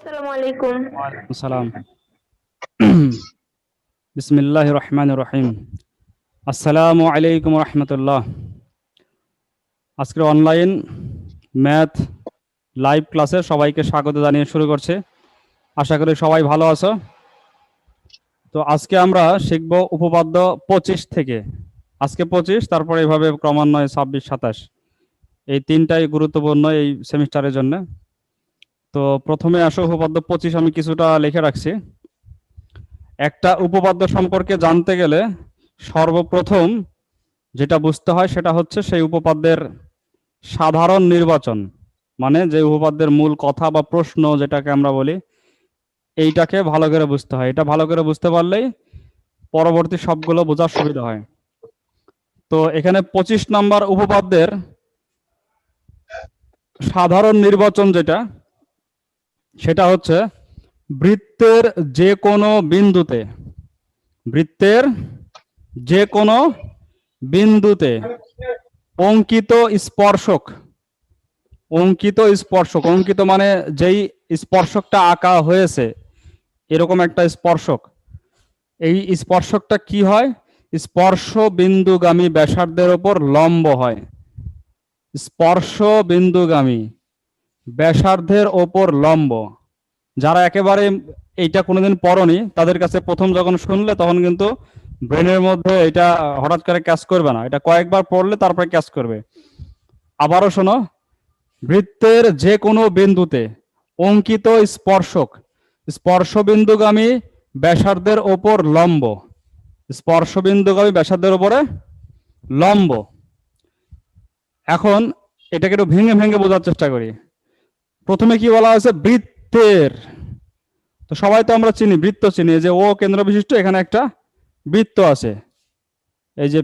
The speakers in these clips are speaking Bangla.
আসসালামু আলাইকুম। ওয়ালাইকুম আসসালাম। বিসমিল্লাহির রহমানির রহিম। আসসালামু আলাইকুম রহমতুল্লাহ। আজকের অনলাইন ম্যাথ লাইভ ক্লাসে সবাইকে স্বাগত জানিয়ে শুরু করছে। আশা করি সবাই ভালো আছো। তো আজকে আমরা শিখব উপপাদ্য 25 থেকে। আজকে 25, তারপরে এইভাবে ক্রমান্বয়ে 26, 27, এই তিনটাই গুরুত্বপূর্ণ এই সেমিস্টারের জন্য। তো প্রথমে আসো উপপাদ্য 25 আমি কিছুটা লিখে রাখছি। একটা উপপাদ্য সম্পর্কে জানতে গেলে সর্বপ্রথম যেটা বুঝতে হয় সেটা হচ্ছে সেই উপপাদ্যের সাধারণ নির্বাচন, মানে যে উপপাদ্যের মূল কথা বা প্রশ্ন যেটাকে আমরা বলি, এইটাকে ভালো করে বুঝতে হয়। এটা ভালো করে বুঝতে পারলেই পরবর্তী সবগুলো বোঝার সুবিধা হয়। তো এখানে 25 নম্বর উপপাদ্যের সাধারণ নির্বাচন যেটা, সেটা হচ্ছে বৃত্তের যে কোনো বিন্দুতে, বৃত্তের যে কোনো বিন্দুতে অঙ্কিত স্পর্শক, অঙ্কিত স্পর্শক, অঙ্কিত মানে যেই স্পর্শকটা আঁকা হয়েছে এরকম একটা স্পর্শক, এই স্পর্শকটা কি হয়? স্পর্শ বিন্দুগামী ব্যাসার্ধের উপর লম্ব হয়। স্পর্শ বিন্দুগামী ব্যাসার্ধের ওপর লম্ব। যারা একেবারে এইটা কোনোদিন পড়নি তাদের কাছে প্রথম যখন শুনলে তখন কিন্তু ব্রেনের মধ্যে এটা হঠাৎ করে ক্যাচ করবে না, এটা কয়েকবার পড়লে তারপরে ক্যাচ করবে। আবারও শোনো, বৃত্তের যে কোনো বিন্দুতে অঙ্কিত স্পর্শক স্পর্শবিন্দুগামী ব্যাসার্ধের ওপর লম্ব, স্পর্শবিন্দুগামী ব্যাসার্ধের উপরে লম্ব। এখন এটাকে একটু ভেঙে ভেঙে বোঝার চেষ্টা করি। প্রথমে কি বলা হয়েছে? বৃত্তের। তো সবাই তো আমরা চিনি, বৃত্ত চিনি, যে ও কেন্দ্র বিশিষ্ট এখানে একটা বৃত্ত আছে, এই যে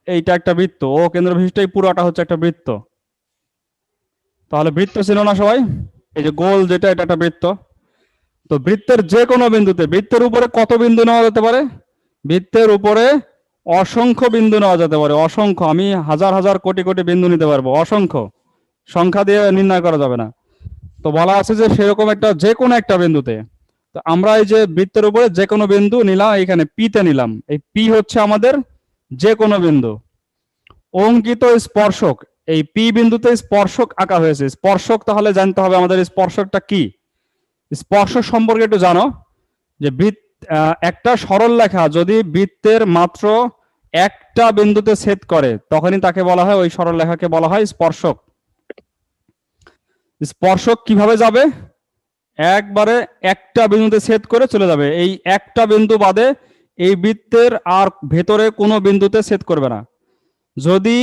এইটা একটা বৃত্ত, ও কেন্দ্র বিশিষ্ট এই পুরোটা হচ্ছে একটা বৃত্ত। তাহলে বৃত্ত ছিল না সবাই? এই যে গোল যেটা, এটা একটা বৃত্ত। তো বৃত্তের যে কোনো বিন্দুতে, বৃত্তের উপরে কত বিন্দু নেওয়া যেতে পারে? বৃত্তের উপরে অসংখ্য বিন্দু নেওয়া যেতে পারে। অসংখ্য, আমি হাজার হাজার কোটি কোটি বিন্দু নিতে পারবো, অসংখ্য, সংখ্যা দিয়ে নির্ণয় করা যাবে না। তো বলা আছে যে সেরকম একটা যে কোনো একটা বিন্দুতে, তো আমরা এই যে বৃত্তের উপরে যে কোনো বিন্দু নিলাম, এখানে পিতে নিলাম, এই পি হচ্ছে আমাদের যে কোনো বিন্দু। অঙ্কিত স্পর্শক, এই পি বিন্দুতে স্পর্শক আঁকা হয়েছে। স্পর্শক তাহলে জানতে হবে আমাদের স্পর্শকটা কি। স্পর্শক সম্পর্কে একটু জানো, যে একটা সরল রেখা যদি বৃত্তের মাত্র একটা বিন্দুতে ছেদ করে তখনই তাকে বলা হয়, ওই সরল রেখাকে বলা হয় স্পর্শক। স্পর্শক কিভাবে যাবে? একবারে একটা বিন্দুতে ছেদ করে চলে যাবে। এই একটা বিন্দু বাদে এই বৃত্তের আর ভেতরে কোনো বিন্দুতে ছেদ করবে না। যদি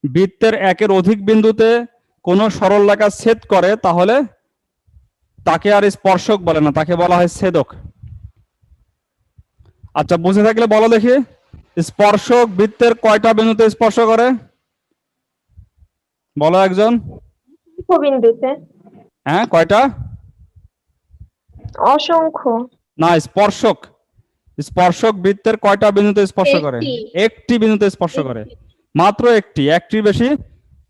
বৃত্তের একের অধিক বিন্দুতে কোনো সরল রেখা ছেদ করে তাহলে তাকে আর স্পর্শক বলে না, তাকে বলা হয় ছেদক। আচ্ছা, বুঝে থাকলে বলো দেখি, স্পর্শক বৃত্তের কয়টা বিন্দুতে স্পর্শ করে? বলো একজন। বিন্দুতে। হ্যাঁ, কয়টা? অসংখ্য। না, স্পর্শক, স্পর্শক বৃত্তের কয়টা বিন্দুতে স্পর্শ করে? একটি। একটি বিন্দুতে স্পর্শ করে, মাত্র একটি, একটির বেশি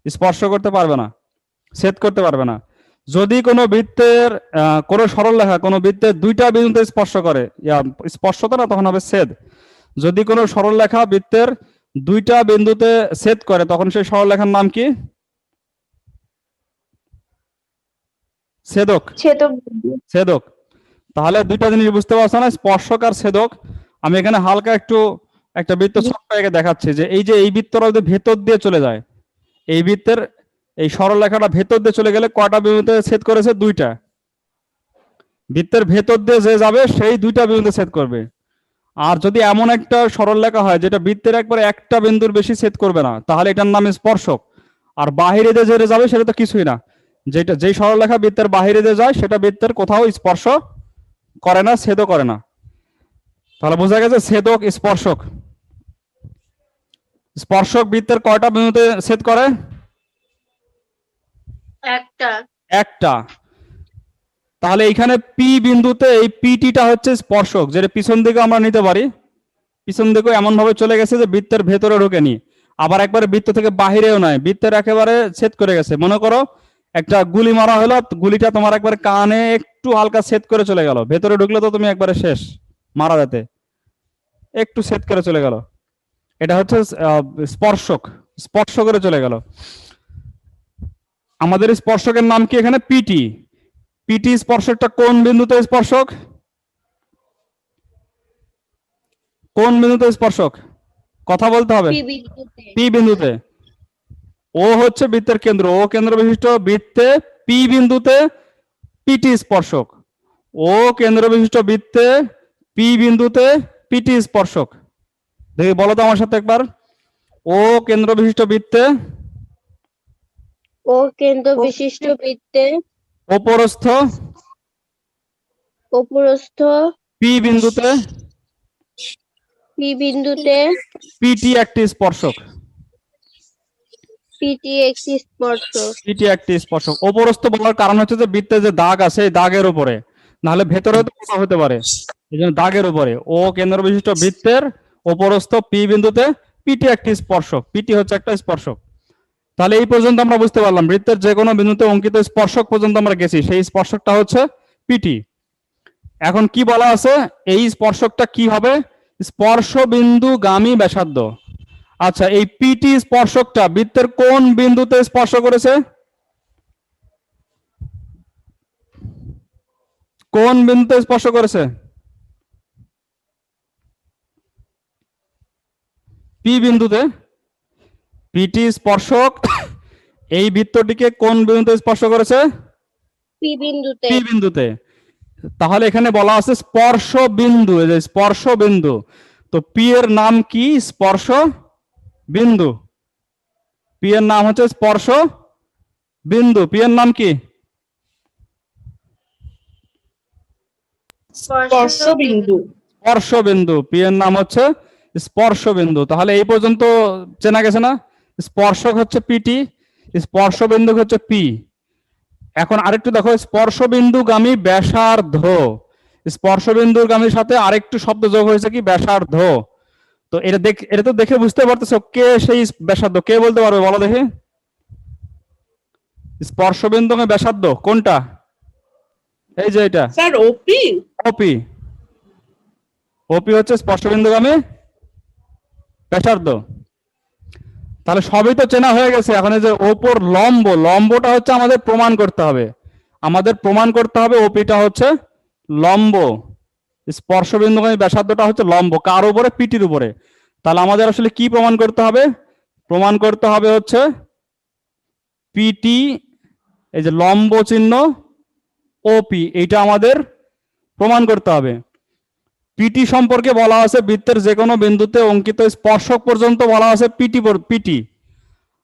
স্পর্শ করতে পারবে না, ছেদ করতে পারবে না। যদি কোনো বৃত্তের কোনো সরল রেখা কোনো বৃত্তের দুইটা বিন্দুতে স্পর্শ করে, স্পর্শতা না, তখন হবে ছেদ। যদি কোনো সরল রেখা বৃত্তের দুইটা বিন্দুতে ছেদ করে তখন সেই সরল রেখার নাম কি? ছেদক। ছেদক বিন্দু। ছেদক। তাহলে দুইটা জিনিস বুঝতে পারছো না, স্পর্শক আর ছেদক। আমি এখানে হালকা একটু একটা বৃত্ত ছোট্ট এঁকে দেখাচ্ছি, যে এই যে এই বৃত্তটা যদি ভেতর দিয়ে চলে যায়, এই বৃত্তের এই সরল রেখাটা ভেতর দিয়ে চলে গেলে কয়টা বিন্দুতে ছেদ করেছে? দুইটা। বৃত্তের ভেতর দিয়ে যে যাবে সেই দুইটা বিন্দুতে ছেদ করবে। আর যদি এমন একটা সরল রেখা হয় যেটা বৃত্তের একবারে একটা বিন্দুর বেশি ছেদ করবে না, তাহলে এটার নাম স্পর্শক। আর বাহিরে দিয়ে যেটা যাবে সেটা তো কিছুই না। যেটা যেই সরল রেখা বৃত্তের বাহিরে দিয়ে যায় সেটা বৃত্তের কোথাও স্পর্শ করে না, ছেদও করে না। তাহলে বোঝা গেছে ছেদক স্পর্শক। স্পর্শক বৃত্তের কয়টা বিন্দুতে ছেদ করে? একটা। একটা। তাহলে এইখানে পি বিন্দুতে এই পিটিটা হচ্ছে স্পর্শক, যেটা পিছন দিকে আমরা নিতে পারি, পিছন দিকে এমন ভাবে চলে গেছে যে বৃত্তের ভেতরে ঢোকেনি, আবার একবারে বৃত্ত থেকে বাহিরেও নয়, বৃত্তের একেবারে ছেদ করে গেছে। মনে করো একটা গুলি মারা হলো, গুলিটা তোমার একবার কানে একটু হালকা ছেদ করে চলে গেল, ভেতরে ঢুকলে তো তুমি একবারে শেষ, মারা যেতে, একটু ছেদ করে চলে গেল, এটা হচ্ছে স্পর্শক, স্পর্শ করে চলে গেল। আমাদের স্পর্শকের নাম কি এখানে? পিটি। পিটি স্পর্শকটা কোন বিন্দুতে স্পর্শক? কোন বিন্দুতে স্পর্শক? কথা বলতে হবে। পি বিন্দুতে। পি বিন্দুতে। ও হচ্ছে বৃত্তের কেন্দ্র, ও কেন্দ্র বিশিষ্ট বৃত্তে পি বিন্দুতে পিটি স্পর্শক। ও কেন্দ্র বিশিষ্ট বৃত্তে পি বিন্দুতে পিটি স্পর্শক। দেখি বলো তো আমার সাথে একবার। ও কেন্দ্র বিশিষ্ট বৃত্তে, ও কেন্দ্র বিশিষ্ট বৃত্তে অপরস্থ উপরস্থ পি বিন্দুতে পি বিন্দুতে পিটি একটি স্পর্শক। পিটি একটি স্পর্শক। পিটি একটি স্পর্শক। অপরস্থ বলার কারণ হচ্ছে যে বৃত্তে যে দাগ আছে এই দাগের উপরে, নাহলে ভেতরে তো কোথাও হতে পারে, এই জন্য দাগের উপরে। ও কেন্দ্র বিশিষ্ট বৃত্তের অপরস্থ পি বিন্দুতে পিটি একটি স্পর্শক, পিটি হচ্ছে একটা স্পর্শক। তাহলে এই পর্যন্ত আমরা বুঝতে পারলাম বৃত্তের যে কোনো বিন্দুতে অঙ্কিত স্পর্শক পর্যন্ত আমরা গেছি, সেই স্পর্শকটা হচ্ছে পিটি। এখন কি বলা আছে? এই স্পর্শকটা কি হবে? স্পর্শ বিন্দুগামী ব্যাসার্ধ। আচ্ছা, এই পিটি স্পর্শকটা বৃত্তের কোন বিন্দুতে স্পর্শ করেছে? কোন বিন্দুতে স্পর্শ করেছে? পি বিন্দুতে। পিটি স্পর্শক এই বৃত্তটিকে কোন বিন্দুতে স্পর্শ করেছে? পি বিন্দুতে। পি বিন্দুতে। তাহলে এখানে বলা আছে স্পর্শ বিন্দু, এই যে স্পর্শ বিন্দু, তো পি এর নাম কি? স্পর্শ বিন্দু। পি এর নাম হচ্ছে স্পর্শ বিন্দু। পি এর নাম কি? স্পর্শ বিন্দু। স্পর্শ বিন্দু। পি এর নাম হচ্ছে স্পর্শ বিন্দু। তাহলে এই পর্যন্ত চেনা গেছে না? স্পর্শক হচ্ছে পিটি, স্পর্শ বিন্দু হচ্ছে পি। এখন আরেকটু দেখো, স্পর্শ বিন্দুগামী ব্যাসার্ধ। স্পর্শ বিন্দুগামীর সাথে আরেকটু শব্দ যোগ হয়েছে কি? ব্যাসার্ধ। তো এটা তো দেখে বুঝতে পারতেছো কে সেই ব্যাসার্ধ? কে বলতে পারবে বলো দেখি? স্পর্শ বিন্দুগামী ব্যাসার্ধ কোনটা? এই যে এটা, স্যার ওপি। ওপি। ওপি হচ্ছে স্পর্শ বিন্দুগামী ব্যাসার্ধ। তাহলে সবই তো চেনা হয়ে গেছে। এখন এই যে ওপর লম্ব, লম্বটা হচ্ছে আমাদের প্রমাণ করতে হবে। আমাদের প্রমাণ করতে হবে ওপিটা হচ্ছে লম্ব, স্পর্শ বিন্দুগামী ব্যাসার্ধটা হচ্ছে লম্ব। কার উপরে? পিটির উপরে। তাহলে আমাদের আসলে কি প্রমাণ করতে হবে? প্রমাণ করতে হবে হচ্ছে পিটি, এই যে লম্ব চিহ্ন ওপি, এইটা আমাদের প্রমাণ করতে হবে। পিটি সম্পর্কে বলা আছে বৃত্তের যে কোনো বিন্দুতে অঙ্কিত স্পর্শক পর্যন্ত বলা আছে পিটি পিটি।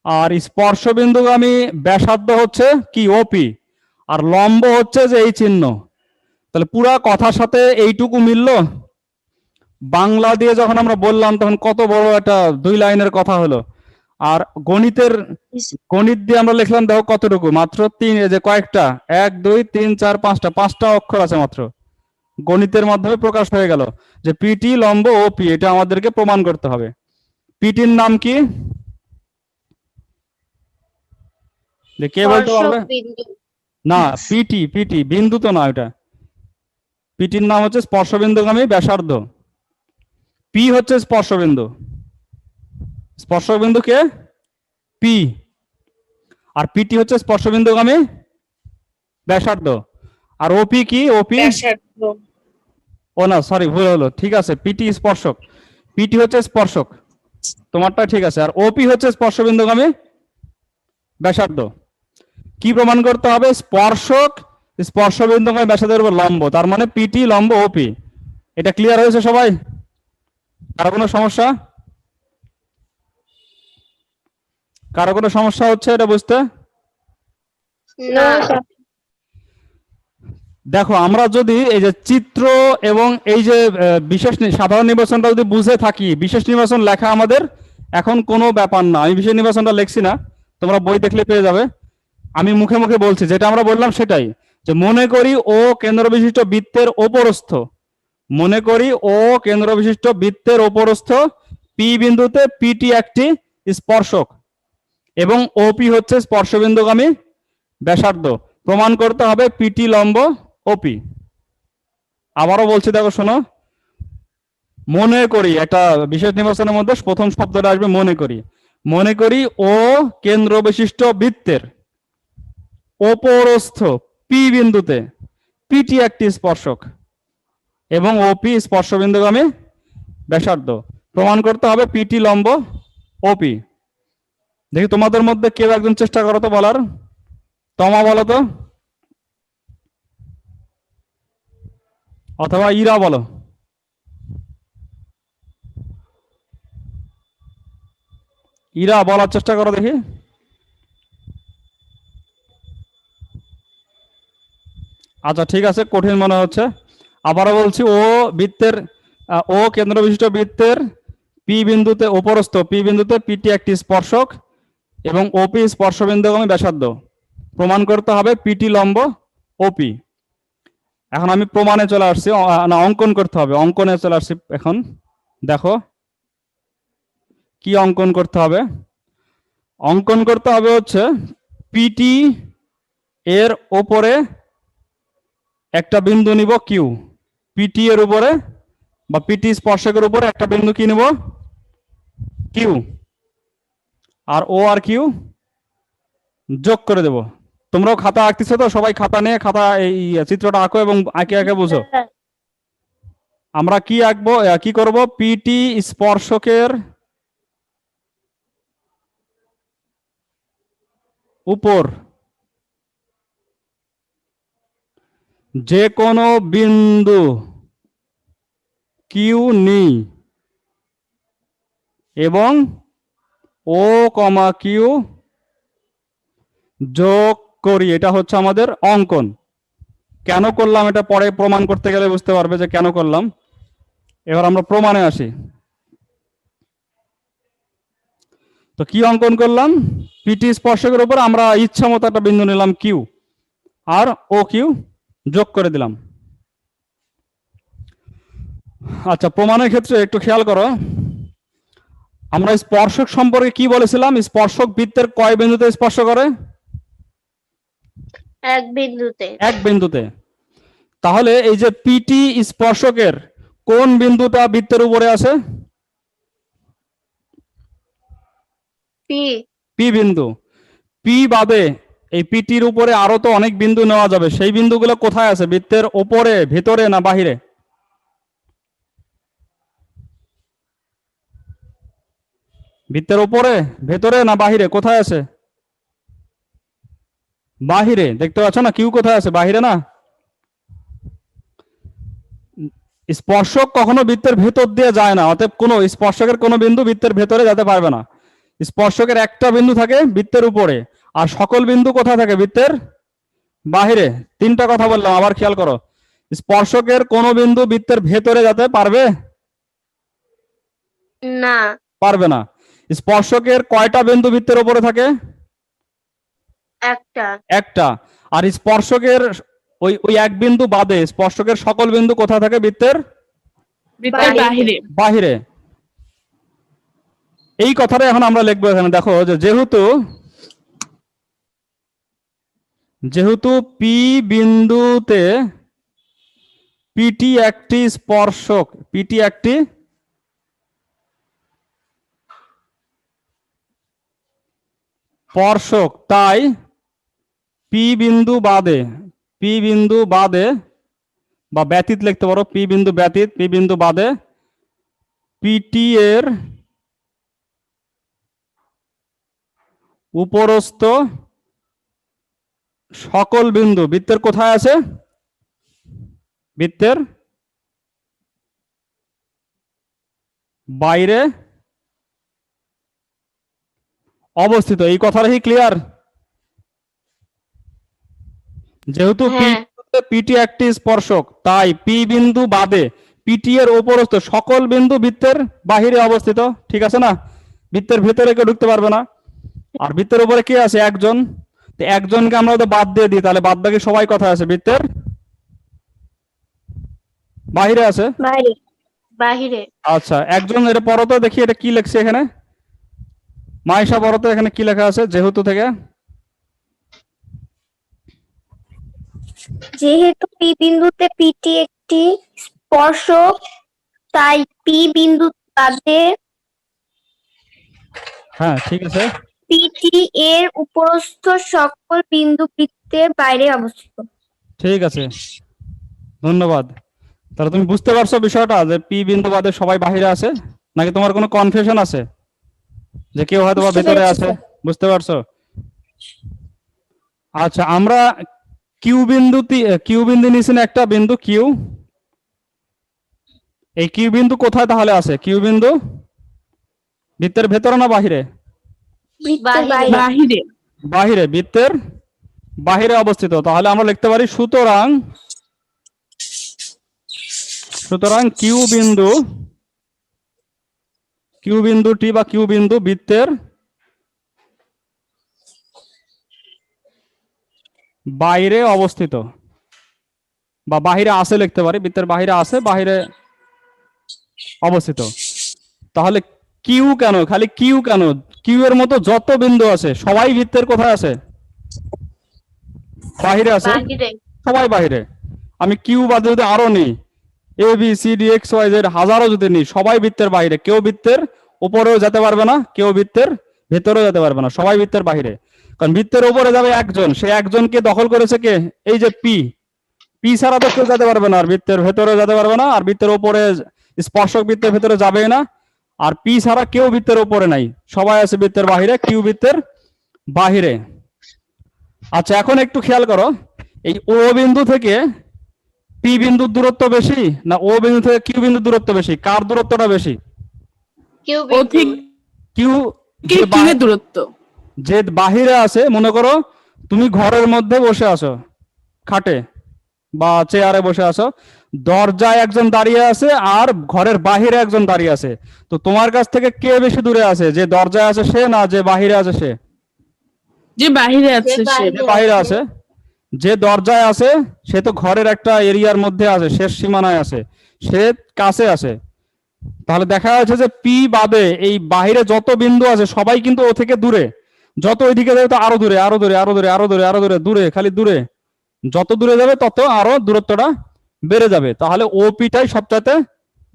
আর স্পর্শ বিন্দুগামী ব্যাসার্ধ হচ্ছে কি? ওপি। আর লম্ব হচ্ছে যে এই চিহ্ন। তাহলে পুরা কথার সাথে এইটুকু মিললো। বাংলা দিয়ে যখন আমরা বললাম তখন কত বড় একটা 2 লাইনের কথা হলো। আর গণিত দিয়ে আমরা লিখলাম দেখো কতটুকু, মাত্র 3, এই যে কয়েকটা, 1 2 3 4 5টা অক্ষর আছে মাত্র। গণিতের মাধ্যমে প্রকাশ হয়ে গেল যে পিটি লম্ব ও পি, এটা আমাদেরকে প্রমাণ করতে হবে। পিটির নাম কি? কে বলতে পারবে? না, পিটি, পিটি বিন্দু তো না, এটা পিটির নাম হচ্ছে স্পর্শ বিন্দুগামী ব্যাসার্ধ। পি হচ্ছে স্পর্শ বিন্দু। স্পর্শ বিন্দু কে? পি। আর পিটি হচ্ছে স্পর্শ বিন্দুগামী ব্যাসার্ধ। আর ওপি কি? ওপি, ও না সরি ভুল হলো, ঠিক আছে, পিটি স্পর্শক, পিটি হচ্ছে স্পর্শক, তোমারটা ঠিক আছে। আর ওপি হচ্ছে স্পর্শ বিন্দুগামী ব্যাসার্ধ। কি প্রমাণ করতে হবে? স্পর্শক স্পর্শ বিন্দুগামী ব্যাসার্ধের উপর লম্ব, তার মানে পিটি লম্ব ওপি। এটা ক্লিয়ার হয়েছে সবাই? কারো কোনো সমস্যা? কারো কোনো সমস্যা হচ্ছে এটা বুঝতে? না। দেখো, আমরা যদি এই যে চিত্র এবং এই যে বিশেষ সাধারণ নির্বাচনটা যদি বুঝে থাকি, বিশেষ নির্বাচন লেখা আমাদের এখন কোনো ব্যাপার না। আমি বিশেষ নির্বাচনটা লিখছি না, তোমরা বই দেখলে পেয়ে যাবে। আমি মুখে মুখে বলছি, যেটা আমরা বললাম সেটাই, যে মনে করি ও কেন্দ্র বিশিষ্ট বৃত্তের ওপরস্থ, মনে করি ও কেন্দ্র বিশিষ্ট বৃত্তের ওপরস্থ পি বিন্দুতে পিটি একটি স্পর্শক এবং ওপি হচ্ছে স্পর্শ বিন্দুগামী ব্যাসার্ধ। প্রমাণ করতে হবে পিটি লম্ব ওপি। আবারও বলছি, দেখো শোনো, মনে করি, একটা বিশেষ নির্বাচনের মধ্যে প্রথম শব্দটা আসবে মনে করি। মনে করি ও কেন্দ্র বিশিষ্ট বৃত্তের অপরস্থ পি বিন্দুতে পিটি একটি স্পর্শক এবং ওপি স্পর্শবিন্দুগামী ব্যাসার্ধ। প্রমাণ করতে হবে পিটি লম্ব ওপি। দেখি তোমাদের মধ্যে কেউ একজন চেষ্টা করো তো বলার। তমা বলো তো, অথবা ইরা বলো। ইরা বলার চেষ্টা করো দেখি। আচ্ছা ঠিক আছে, কঠিন মনে হচ্ছে। আবারও বলছি, ও বৃত্তের ও কেন্দ্র বিশিষ্ট বৃত্তের পি বিন্দুতে উপরস্থ পি বিন্দুতে পিটি একটি স্পর্শক এবং ওপি স্পর্শবিন্দুগামী ব্যাসার্ধ। প্রমাণ করতে হবে পিটি লম্ব ওপি। এখন আমি প্রমাণে চলে আসছি, না অঙ্কন করতে হবে, অঙ্কনে চলে আসছি এখন। দেখো কি অঙ্কন করতে হবে। অঙ্কন করতে হবে হচ্ছে পিটি এর ওপরে একটা বিন্দু নিব কিউ। পিটি এর উপরে বা পিটি স্পর্শকের উপরে একটা বিন্দু কি নিব কিউ, আর ও আর কিউ যোগ করে দেব। তোমরাও খাতা আঁকতেছো তো, সবাই খাতা নিয়ে খাতা এই চিত্রটা আঁকো এবং আঁকে আঁকে বুঝো। আমরা কি আঁকবো, কি করব, পিটি স্পর্শকের উপর যে কোনো বিন্দু কিউ নিই এবং ও কমা কিউ যোগ করি। এটা হচ্ছে আমাদের অঙ্কন। কেন করলাম এটা পরে প্রমাণ করতে গেলে বুঝতে পারবে যে কেন করলাম। এবার আমরা প্রমাণে আসি। তো কি অঙ্কন করলাম, পিটি স্পর্শকের উপর আমরা ইচ্ছা মতো একটা বিন্দু নিলাম কিউ আর ও কিউ যোগ করে দিলাম। আচ্ছা, প্রমাণের ক্ষেত্রে একটু খেয়াল করো, আমরা স্পর্শক সম্পর্কে কি বলেছিলাম, স্পর্শক বৃত্তের কয় বিন্দুতে স্পর্শ করে, এক বিন্দুতে। এক বিন্দুতে। তাহলে এই যে পিটি স্পর্শকের কোন বিন্দুটা বৃত্তের উপরে আছে, পি। পি বিন্দু। পি বাদে এই পিটির উপরে আরো তো অনেক বিন্দু নেওয়া যাবে, সেই বিন্দুগুলো কোথায় আছে, বৃত্তের উপরে, ভেতরে না বাহিরে? বৃত্তের উপরে, ভেতরে না বাহিরে, কোথায় আছে? বাহিরে। দেখতে পাচ্ছ না কিউ কোথায় আছে, বাহিরে না? স্পর্শক কখনো বৃত্তের ভেতর দিয়ে যায় না, অতএব কোনো স্পর্শকের কোনো বিন্দু বৃত্তের ভেতরে যেতে পারবে না। স্পর্শকের একটা বিন্দু থাকে বৃত্তের উপরে, আর সকল বিন্দু কোথায় থাকে, বৃত্তের বাহিরে। তিনটা কথা বললাম, আবার খেয়াল করো। স্পর্শকের কোনো বিন্দু বৃত্তের ভেতরে যেতে পারবে না, পারবে না। স্পর্শকের কয়টা বিন্দু বৃত্তের উপরে থাকে, একটা। একটা। আর স্পর্শকের ওই ওই এক বিন্দু বাদে স্পর্শকের সকল বিন্দু কোথায় থাকে, বৃত্তের বৃত্তের বাহিরে। বাহিরে। এই কথাটা এখন আমরা লিখবো এখানে। দেখো যে যেহেতু পি বিন্দুতে পিটি একটি স্পর্শক, পিটি একটি স্পর্শক, তাই পি বিন্দু বাদে বা ব্যতীত লিখতে পারো, পি বিন্দু ব্যতীত, পি বিন্দু বাদে পিটি এর উপরস্থ সকল বিন্দু বৃত্তের কোথায় আছে, বৃত্তের বাইরে অবস্থিত। এই কথাটা কি ক্লিয়ার? যেহেতু হ্যাঁ। পিটি একটি স্পর্শক, তাই পি বিন্দু বাদে পিটি এর উপরস্থ সকল বিন্দু বৃত্তের বাহিরে অবস্থিত। ঠিক আছে না? বৃত্তের ভেতরে কেউ ঢুকতে পারবে না। আর বৃত্তের উপরে কে আছে, একজন। তো একজনকে আমরা যদি বাদ দিয়ে দিই, তাহলে বাদ বাকি সবাই কোথায় আছে, বৃত্তের বাহিরে আছে। বাইরে, বাহিরে। আচ্ছা, একজন এটা পড়ো তো দেখি, এটা কি লেখছে এখানে, মাইশা পড়ো তো এখানে কি লেখা আছে যেহেতু থেকে। যেহেতু পি বিন্দুতে পিটি একটি স্পর্শক, তাই পি বিন্দু বাদে হ্যাঁ ঠিক আছে। পিটি এর উপরস্থ সকল বিন্দু বৃত্তের বাইরে অবস্থিত। ঠিক আছে, ধন্যবাদ। তাহলে তুমি বুঝতে পারছো বিষয়টা যে পি বিন্দু বাদে সবাই বাহিরে আছে, নাকি তোমার কোনো কনফিউশন আছে যে কেউ হয়তো বা বুঝতে ভেতরে পেরেছি, আছে? স্যার। বুঝতে পারছো? আচ্ছা, আমরা কিউ বিন্দু নিয়েছি না, একটা বিন্দু কিউ। এই কিউ বিন্দু কোথায় তাহলে আছে? কিউ বিন্দু বৃত্তের ভেতরে না বাহিরে? বৃত্তের বাহিরে। বাইরে। বাহিরে। বাহিরে, বৃত্তের বাহিরে অবস্থিত। তাহলে আমরা লিখতে পারি সুতরাং কিউ বিন্দুটি বা কিউ বিন্দু বৃত্তের বাইরে অবস্থিত, বা বাহিরে আছে লিখতে পারি, বৃত্তের বাহিরে আছে, বাহিরে অবস্থিত। তাহলে কিউ কেন, খালি কিউ কেন? কিউ এর মতো যত বিন্দু আছে সবাই বৃত্তের কোথায় আছে? বাহিরে আছে, বাহিরে। সবাই বাহিরে। আমি কিউ বাদে যদি আরো নিই, A B C D X Y Z হাজারো যদি নিই, সবাই বৃত্তের বাহিরে। কেউ বৃত্তের উপরেও যেতে পারবে না, কেউ বৃত্তের ভেতরেও যেতে পারবে না, সবাই বৃত্তের বাহিরে। কারণ বৃত্তের উপরে যাবে একজন, সেই একজনকে দখল করেছে কে? এই যে পি। পি ছাড়া তো কেউ যেতে পারবে না, আর বৃত্তের ভেতরে যেতে পারবে না, আর বৃত্তের উপরে স্পর্শক বৃত্তের ভেতরে যাবেই না। আর পি ছাড়া কেউ বৃত্তের উপরে নাই, সবাই আছে বৃত্তের বাহিরে, কিউ বৃত্তের বাহিরে। আচ্ছা, এখন একটু খেয়াল করো, এই ও বিন্দু থেকে পি বিন্দুর দূরত্ব বেশি না ও বিন্দু থেকে কিউ বিন্দুর দূরত্ব বেশি? কার দূরত্বটা বেশি? কিউ ও বিন্দু। থেকে কিউ কিউ এর দূরত্ব। যে বাহিরে আছে, মনে করো তুমি ঘরের মধ্যে বসে আছো, খাটে বা চেয়ারে বসে আছো, দরজায় একজন দাঁড়িয়ে আছে আর ঘরের বাহিরে একজন দাঁড়িয়ে আছে। তো তোমার কাছ থেকে কে বেশি দূরে আছে, যে দরজায় আছে সে না যে বাহিরে আছে সে? যে বাহিরে আছে সে। যে বাহিরে আছে। যে দরজায় আছে সে তো ঘরের একটা এরিয়ার মধ্যে আছে, শেষ সীমানায় আছে, সে কাছে আছে। তাহলে দেখা যাচ্ছে যে পি বাদে এই বাহিরে যত বিন্দু আছে সবাই কিন্তু ও থেকে দূরে। যত ওইদিকে যাবে তো আরো দূরে, আরো দূরে, আরো দূরে, আরো দূরে, আরো দূরে, দূরে, খালি দূরে। যত দূরে যাবে তত আরো দূরত্বটা বেড়ে যাবে। তাহলে ওপিটাই সবচাইতে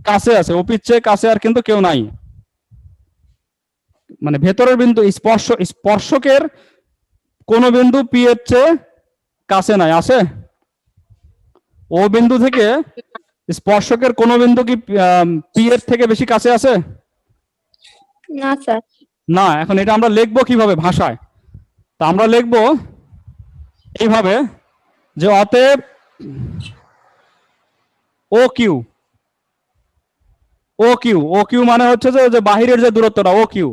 কাছে আছে, ওপির চেয়ে কাছে আর কিন্তু কেউ নাই। মানে ভেতরের বিন্দু স্পর্শকের কোন বিন্দু পি এর চেয়ে কাছে নাই, আছে? ও বিন্দু থেকে স্পর্শকের কোন বিন্দু কি পি এর থেকে বেশি কাছে আছে? না স্যার। না। এখন এটা আমরা লিখবো কিভাবে ভাষায়? তা আমরা লিখবো এইভাবে যে অতএব ও কিউ, ও কিউ মানে হচ্ছে যে বাহিরের যে দূরত্বটা ও কিউ,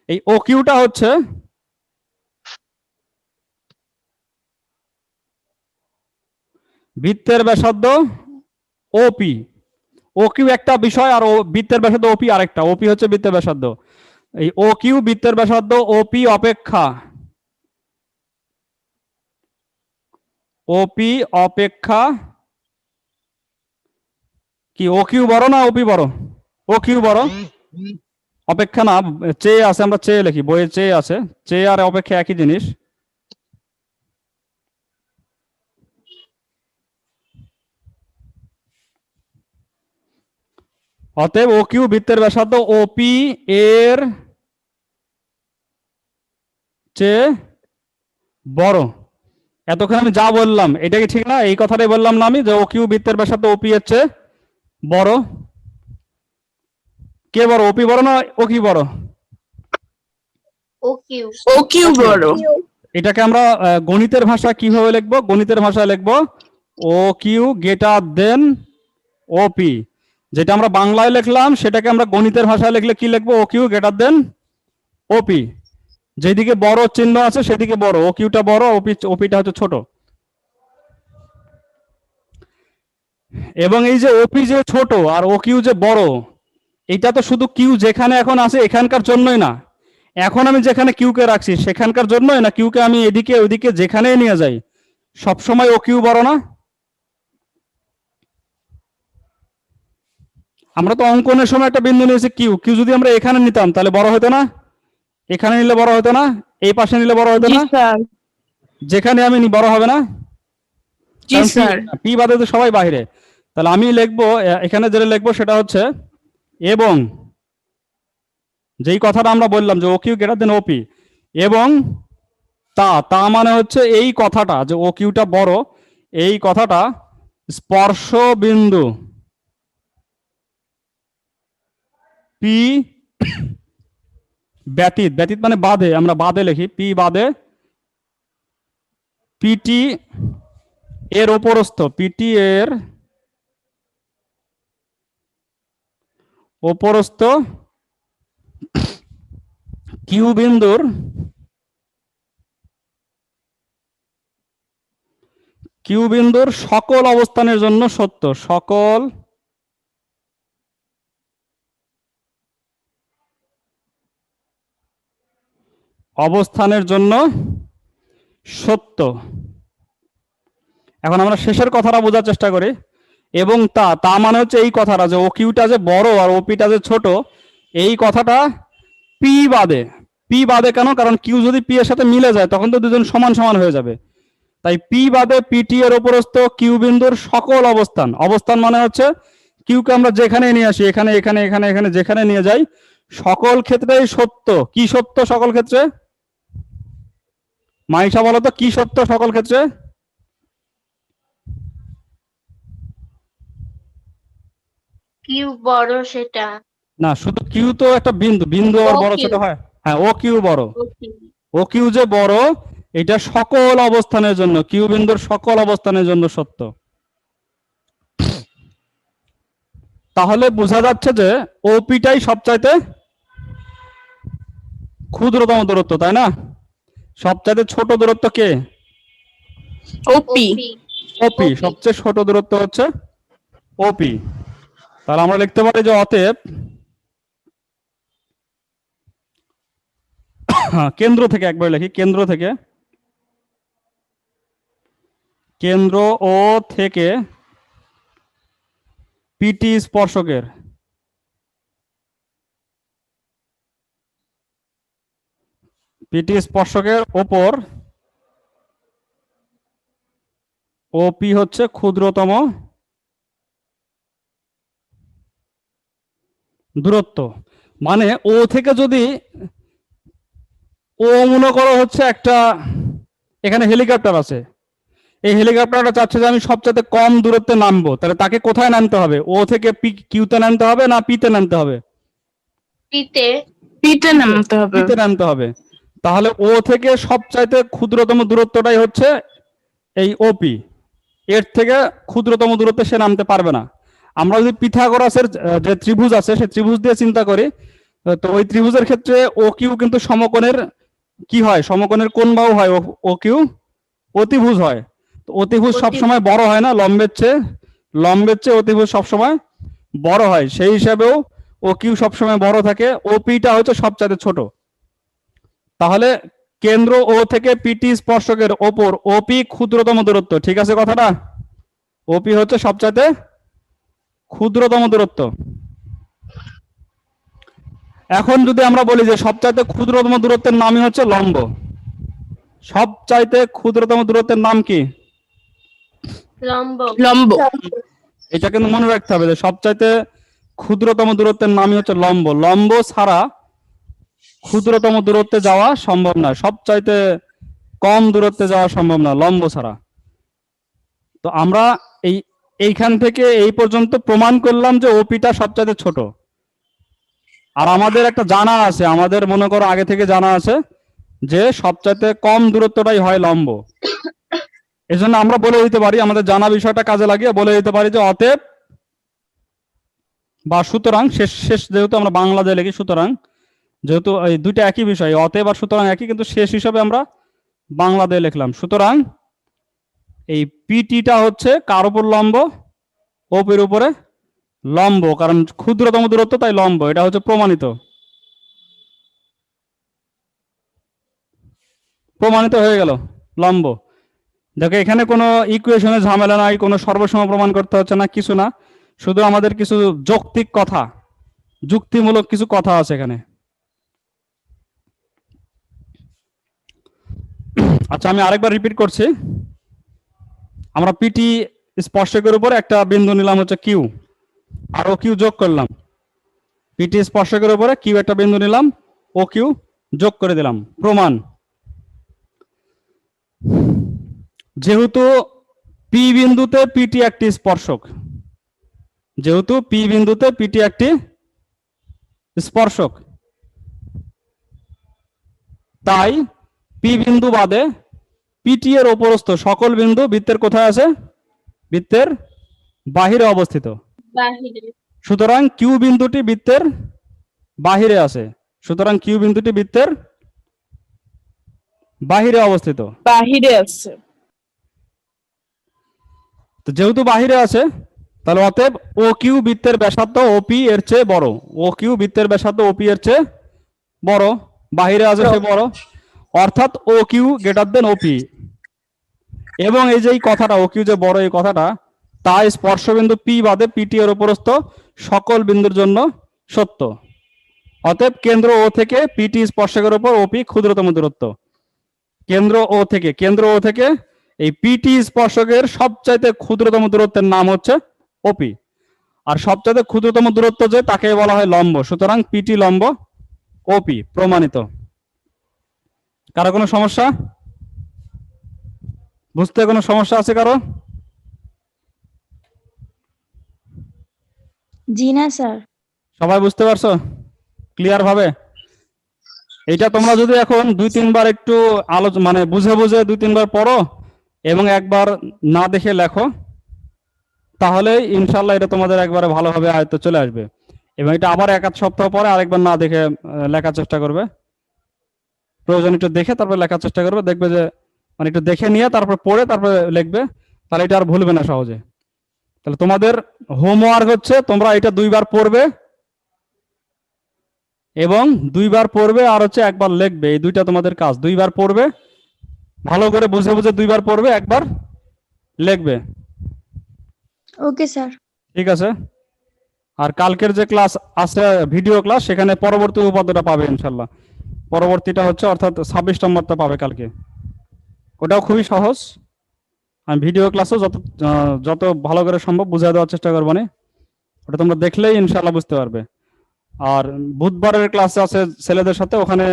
এই ও কিউটা হচ্ছে বৃত্তের ব্যাসার্ধ ওপি। ও কিউ একটা বিষয়, আর ও বৃত্তের ব্যাসার্ধ ওপি আরেকটা। ওপি হচ্ছে বৃত্তের ব্যাসার্ধ। এই ও কিউ বৃত্তের ব্যাসার্ধ ওপি অপেক্ষা কি ও কিউ বড় না ওপি বড়? ও কিউ বড় অপেক্ষা, না চেয়ে আছে, আমরা চেয়ে লিখি, বইয়ে চেয়ে আছে, চেয়ে আর অপেক্ষা একই জিনিস। অতএব ও কিউ বৃত্তের ব্যাসার্ধ ওপি এর চেয়ে বড়। এতক্ষণ আমি যা বললাম এটা কি ঠিক না? এই কথাটাই বললাম না আমি, যে ও কিউ বৃত্তের ব্যাসার্ধ ওপি এর চেয়ে বড়। কে বড়, ওপি বড় না ও কিউ বড়? O Q. ও কিউ বড়। এটাকে আমরা গণিতের ভাষা কিভাবে লিখবো? গণিতের ভাষায় লিখবো ও কিউ গ্রেটার দেন ওপি। যেটা আমরা বাংলায় লিখলাম সেটাকে আমরা গণিতের ভাষায় লিখলে কি লিখবো? ও কিউ গ্রেটার দেন ওপি। যেদিকে বড় চিহ্ন আছে সেদিকে বড়, ও কিউটা বড়, ওপিটা হচ্ছে ছোট। এবং এই যে ওপি যে ছোট আর ও কিউ যে বড়, এটা তো শুধু কিউ যেখানে এখন আছে এখানকার জন্যই না, এখন আমি যেখানে কিউকে রাখছি সেখানকার জন্যই না, কিউকে আমি এদিকে ওইদিকে যেখানেই নিয়ে যাই সবসময় ও কিউ বড় না? আমরা তো অঙ্কনের সময় একটা বিন্দু নিয়েছি কিউ, কিউ যদি আমরা এখানে নিতাম তাহলে বড় হতো না? এখানে নিলে বড় হতো না? এই পাশে নিলে বড় হতো জি না? স্যার। যেখানে আমি বড় হবে না? জি স্যার। পি বাদে তো সবাই বাইরে, তাহলে আমি লিখবো এখানে যেটা লিখবো সেটা হচ্ছে এবং, যেই কথাটা আমরা বললাম যে ও কিউ গ্রেটার দেন ওপি, এবং তা মানে হচ্ছে এই কথাটা যে ও কিউটা বড়, এই কথাটা স্পর্শ বিন্দু পি ব্যতীত, ব্যতীত মানে বাদে, আমরা বাদে লিখি, পি বাদে পিটি এর উপরস্থ, পিটি এর উপরস্থ কিউ বিন্দুর সকল অবস্থানের জন্য সত্য, সকল অবস্থানের জন্য সত্য। এখন আমরা শেষের কথাটা বোঝার চেষ্টা করি, এবং তা মানে হচ্ছে এই কথাটা যে ও কিউটা যে বড় আর ওপিটা যে ছোট, এই কথাটা পি বাদে। পি বাদে কেন? কারণ কিউ যদি পি এর সাথে মিলে যায় তখন তো দুজন সমান সমান হয়ে যাবে, তাই পি বাদে পিটি এর উপরস্থ কিউ বিন্দুর সকল অবস্থান, অবস্থান মানে হচ্ছে কিউকে আমরা যেখানে নিয়ে আসি, এখানে এখানে এখানে এখানে যেখানে নিয়ে যাই, সকল ক্ষেত্রেই সত্য। কি সত্য সকল ক্ষেত্রে? মাইশা বলো তো কি সত্য সকল ক্ষেত্রে? কিউ বড় সেটা। না, শুধু কিউ তো একটা বিন্দু, বিন্দু আর বড় ছোট হয়। হ্যাঁ, ও কিউ বড়, ওকে। ও কিউ যে বড় এটা সকল অবস্থানের জন্য, কিউ বিন্দুর সকল অবস্থানের জন্য সত্য। তাহলে বোঝা যাচ্ছে যে ওপিটাই সবচাইতে ক্ষুদ্রতম দূরত্ব, তাই না? সবচাইতে ছোট দূরত্ব কে? ওপি। ওপি। সবচেয়ে ছোট দূরত্ব হচ্ছে ওপি। তাহলে আমরা লিখতে পারি যে অতএব কেন্দ্র থেকে, একবার লিখি, কেন্দ্র ও থেকে পিটি স্পর্শকের ওপর ওপি হচ্ছে ক্ষুদ্রতম দূরত্ব। মানে ও থেকে যদি, ও মনে করো হচ্ছে একটা, এখানে হেলিকপ্টার আছে, এই হেলিকপ্টারটা চাচ্ছে যে আমি সবচেয়ে কম দূরত্বে নামবো, তাহলে তাকে কোথায় নামতে হবে? ও থেকে কিউতে নামতে হবে না পিতে নামতে হবে? পিতে। পিতে নামতে হবে। পিতে নামতে হবে। তাহলে ও থেকে সবচাইতে ক্ষুদ্রতম দূরত্বটাই হচ্ছে এই ওপি, এর থেকে ক্ষুদ্রতম দূরত্বে সে নামতে পারবে না। আমরা যদি পিথাগোরাসের যে ত্রিভুজ আছে সেই ত্রিভুজ দিয়ে চিন্তা করি, তো ওই ত্রিভুজের ক্ষেত্রে ও কিউ কিন্তু সমকোণের কি হয়? সমকোণের কোণ বাহু হয়, ও কিউ অতিভুজ হয়। তো অতিভুজ সবসময় বড় হয় না লম্বের চেয়ে? লম্বের চেয়ে অতিভুজ সবসময় বড় হয়, সেই হিসাবেও ও কিউ সবসময় বড় থাকে, ওপিটা হচ্ছে সবচাইতে ছোট। তাহলে কেন্দ্র ও থেকে পিটি স্পর্শকের ওপর ওপি ক্ষুদ্রতম দূরত্ব, ঠিক আছে কথাটা? ওপি হচ্ছে সবচাইতে ক্ষুদ্রতম দূরত্ব। এখন যদি আমরা বলি যে সবচাইতে ক্ষুদ্রতম দূরত্বের নামই হচ্ছে লম্ব, সবচাইতে ক্ষুদ্রতম দূরত্বের নাম কি? লম্ব। লম্ব। এটা কিন্তু মনে রাখতে হবে যে সবচাইতে ক্ষুদ্রতম দূরত্বের নামই হচ্ছে লম্ব। লম্ব ছাড়া ক্ষুদ্রতম দূরত্বে যাওয়া সম্ভব না, সবচাইতে কম দূরত্বে যাওয়া সম্ভব না লম্ব ছাড়া। তো আমরা এইখান থেকে এই পর্যন্ত প্রমাণ করলাম যে ওপিটা সবচাইতে ছোট। আর আমাদের একটা জানা আছে, আমাদের মনে করো আগে থেকে জানা আছে যে সবচাইতে কম দূরত্বটাই হয় লম্ব। এজন্য আমরা বলে দিতে পারি, আমাদের জানা বিষয়টা কাজে লাগিয়ে বলে দিতে পারি যে অতএব বা সুতরাং, শেষ যেহেতু আমরা বাংলা দিয়ে লিখি, সুতরাং যেহেতু এই দুইটা একই বিষয়, অতএব আর সুতরাং একই, কিন্তু শেষ হিসাবে আমরা বাংলা দিয়ে লিখলাম। সুতরাং এই পিটিটা হচ্ছে কার উপর লম্ব? ওপির উপরে লম্ব, কারণ ক্ষুদ্রতম দূরত্ব তাই লম্ব, এটা হচ্ছে প্রমাণিত। প্রমাণিত হয়ে গেল লম্ব। দেখো এখানে কোনো ইকুয়েশনের ঝামেলা নাই, কোনো সর্বসম প্রমাণ করতে হচ্ছে না, কিছু না, শুধু আমাদের কিছু যৌক্তিক কথা, যুক্তিমূলক কিছু কথা আছে এখানে। আচ্ছা, আমি আরেকবার রিপিট করছি, আমরা পিটি স্পর্শকের উপর একটা বিন্দু নিলাম হচ্ছে কিউ, আর ও কিউ যোগ করলাম। পিটি স্পর্শকের উপরে কিউ একটা বিন্দু নিলাম, ও কিউ যোগ করে দিলাম। প্রমাণ, যেহেতু পি বিন্দুতে পিটি একটি স্পর্শক, যেহেতু পি বিন্দুতে পিটি একটি স্পর্শক, তাই পি বিন্দু বাদে পিটি এর উপরস্থ সকল বিন্দু বৃত্তের কোথায় আছে? বৃত্তের বাহিরে অবস্থিত। বাহিরে। সুতরাং কিউ বিন্দুটি বৃত্তের বাহিরে আছে, সুতরাং কিউ বিন্দুটি বৃত্তের বাহিরে অবস্থিত। বাহিরে আছে। তো যেহেতু বাহিরে আছে, তাহলে অতএব ও কিউ বৃত্তের ব্যাসার্ধ ওপি এর চেয়ে বড়। ও কিউ বৃত্তের ব্যাসার্ধ ওপি এর চেয়ে বড়, বাহিরে আছে সে বড়, অর্থাৎ ও কিউ গ্রেটার দেন ওপি। এবং এই যে এই কথাটা ও কিউ যে বড়, এই কথাটা তাই স্পর্শবিন্দু পি বাদে পিটি এর উপরস্থ সকল বিন্দুর জন্য সত্য। অতএব কেন্দ্র ও থেকে পিটি স্পর্শকের উপর ওপি ক্ষুদ্রতম দূরত্ব। কেন্দ্র ও থেকে এই পিটি স্পর্শকের সবচাইতে ক্ষুদ্রতম দূরত্বের নাম হচ্ছে ওপি। আর সবচাইতে ক্ষুদ্রতম দূরত্ব যে তাকে বলা হয় লম্ব। সুতরাং পিটি লম্ব ওপি, প্রমাণিত। কারো কোনো সমস্যা? বুঝতে কোনো সমস্যা আছে কারো? জি না স্যার। সবাই বুঝতে পারছো ক্লিয়ার ভাবে? এটা তোমরা যদি এখন 2-3 বার একটু মানে বুঝে বুঝে 2-3 বার পড়ো এবং একবার না দেখে লেখো, তাহলে ইনশাল্লাহ এটা তোমাদের একবারে ভালোভাবে আয়ত্তে চলে আসবে। এবং এটা আবার 1-8 সপ্তাহ পরে আরেকবার না দেখে লেখার চেষ্টা করবে। প্রয়োজন একটু দেখে তারপর লেখার চেষ্টা করবে, দেখবে যে মানে একটু দেখে নিয়ে তারপর পড়ে তারপর লিখবে, তাহলে এটা আর ভুলবে না সহজে। তাহলে তোমাদের হোমওয়ার্ক হচ্ছে তোমরা এটা 2 বার পড়বে এবং 2 বার পড়বে, আর হচ্ছে একবার লিখবে। এই দুইটা তোমাদের কাজ। 2 বার পড়বে, ভালো করে বুঝে বুঝে 2 বার পড়বে, একবার লিখবে। Okay sir. ঠিক আছে? আর কালকের যে ক্লাস আছে ভিডিও ক্লাস, সেখানে পরবর্তী উপপাদ্যটা পাবে ইনশাল্লাহ। পরবর্তীটা হচ্ছে অর্থাৎ 26 নম্বরটা পাবে কালকে। ওটাও খুবই সহজ। আমি ভিডিও ক্লাসও যত ভালো করে সম্ভব বুঝিয়ে দেওয়ার চেষ্টা করবো না। ওটা তোমরা দেখলেই ইনশাল্লাহ বুঝতে পারবে। আর বুধবারের ক্লাসে আছে ছেলেদের সাথে, ওখানে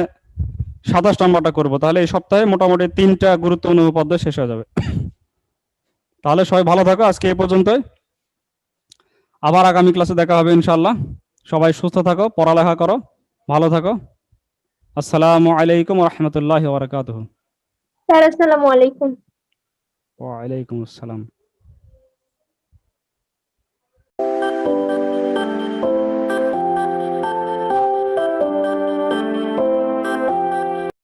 27 নম্বরটা করবো। তাহলে এই সপ্তাহে মোটামুটি 3টা গুরুত্বপূর্ণ উপপাদ্য শেষ হয়ে যাবে। তাহলে সবাই ভালো থাকো, আজকে এই পর্যন্তই। আবার আগামী ক্লাসে দেখা হবে ইনশাল্লাহ। সবাই সুস্থ থাকো, পড়ালেখা করো, ভালো থাকো। আসসালামু আলাইকুম ওয়া রাহমাতুল্লাহি ওয়া বারাকাতুহু। স্যার আসসালামু আলাইকুম। ওয়া আলাইকুম আসসালাম।